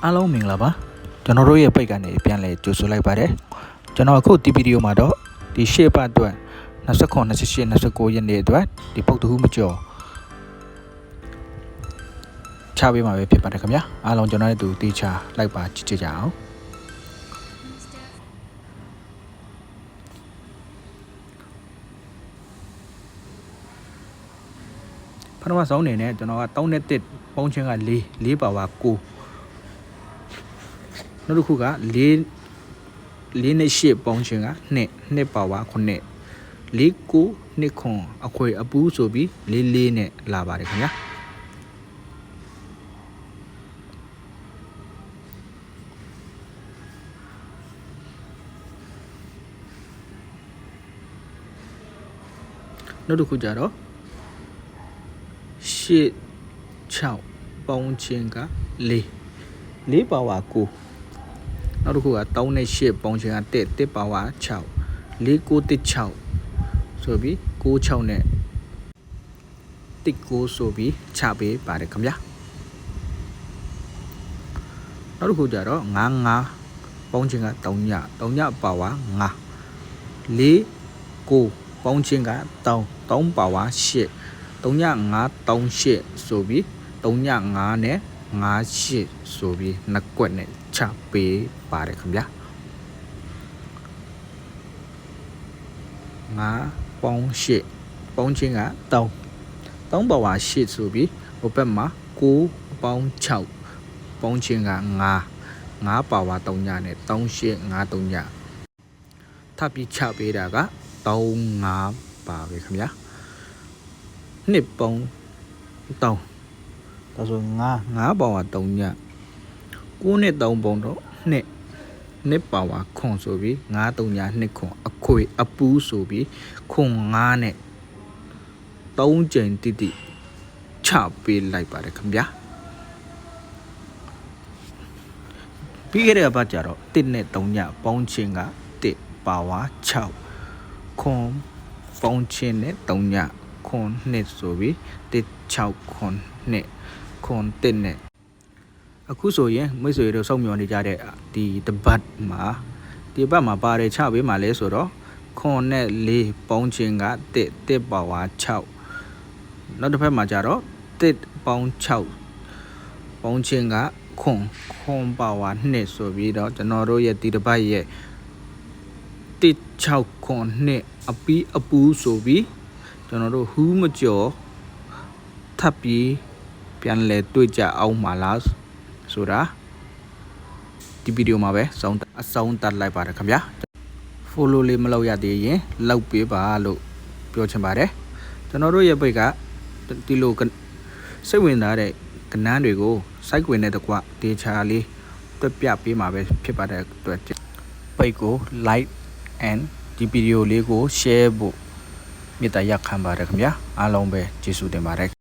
အားလုံးမင်္ဂလာပါကျွန်တော်တို့ရဲ့ပိတ်ကနေပြန်လဲကြိုဆိုလိုက်ပါတယ်ကျွန်တော်အခုဒီဗီဒီယိုမှာတော့ဒီရှေ့ပတ်အတွက်29 28 29ရက်နေ့အတွက်ဒီပုတ်တဟူးမကျော်ချပေးမှာပဲဖြစ်ပါတယ်ခင်ဗျာအားလုံးကျွန်တော်တို့တီးချလိုက်ပါကြည့်ကြအောင်ပထမဆုံးအနေနဲ့ကျွန်တော်က3နဲ့1ပုံချင်းက4ပါဝါ9နောက်တစ်ခုက4နဲ့8ပုံချင်းက2ပါဝါ9 4 9 2ခွန်အခွေအပူးဆိုပြီး4နဲ့လာပါတယ်ခင်ဗျာနောက်တစ်ခုကြတော့8 6ပုံချင်းက4ပါဝါ9နောက်တစ်ခုက3နဲ့8ပုံချင်းက1ပါဝါ6 4 9 1 6ဆိုပြီး9 6နဲ့1 9ဆိုပြီးချပေးပါတယ်ခင်ဗျာနောက်တစ်ခုကြတော့9 5ပုံချင်းက3ညပါဝါ9 4 9ပုံချင်းက3ပါဝါ8 3ည5 3 8ဆိုပြီး3ည5နဲ့5 8ဆိုပြီး2ကွက်နဲ့ချပေးပါတယ်ခင်ဗျာ5ပေါင်း8ပေါင်းချင်းက3ပါဝါ8ဆိုပြီးဟိုဘက်မှာ9ပေါင်း6ပေါင်းချင်းက5ပါဝါ3ညနဲ့3 8 5 3ညထပ်ပြီးချပေးတာက3 5ပါပဲခင်ဗျာနှစ်ပေါင်း3ဒါဆို5ပါဝါ3ည9နဲ့3ပုံတော့နှစ်ပါဝါခွန်ဆိုပြီး5 3ည2ခွန်အခွေအပူးဆိုပြီးခွန်5နဲ့3ကြိမ်တိချပေးလိုက်ပါတယ်ခင်ဗျာပြီးခဲ့တဲ့ဘက်ကျတော့1နဲ့3ညပေါင်းချင်းက1ပါဝါ6ခွန်ပေါင်းချင်းနဲ့3ညခွန်2ဆိုပြီး1 6ခွန်2ခွန်1နဲ့အခုဆိုရင်မိတ်ဆွေတို့စောင့်မျှော်နေကြတဲ့ဒီတပတ်မှာပါတယ်ချပေးမှာလဲဆိုတော့ခွန်နဲ့4ပေါင်းချင်းက1ပါဝါ6နောက်တစ်ဖက်မှာကျတော့1ပေါင်း6ပေါင်းချင်းကခွန်ပါဝါ2ဆိုပြီးတော့ကျွန်တော်တို့ရဲ့ဒီတပတ်ရဲ့1 6ခွန်2အပီးအပူးဆိုပြီးကျွန်တော်တို့ဟူးမကျော်ထပ်ပြီးပြန်လဲတွေ့ကြအောင်ပါလားဆိုတာဒီဗီဒီယိုမှာပဲအဆုံးသတ်လိုက်ပါတယ်ခင်ဗျာ follow လေးမလုပ်ရသေးရင်လောက်ပေးပါလို့ပြောချင်ပါတယ်ကျွန်တော်တို့ရဲ့ပိတ်ကဒီလိုစိတ်ဝင်စားတဲ့ကဏ္ဍတွေကို site ဝင်တဲ့တကွဒေချာလေးတွက်ပြပေးမှာပဲဖြစ်ပါတယ်အတွက်ပိတ်ကို like and ဒီဗီဒီယိုလေးကို share ဖို့မေတ္တာရပ်ခံပါတယ်ခင်ဗျာအားလုံးပဲကျေးဇူးတင်ပါတယ်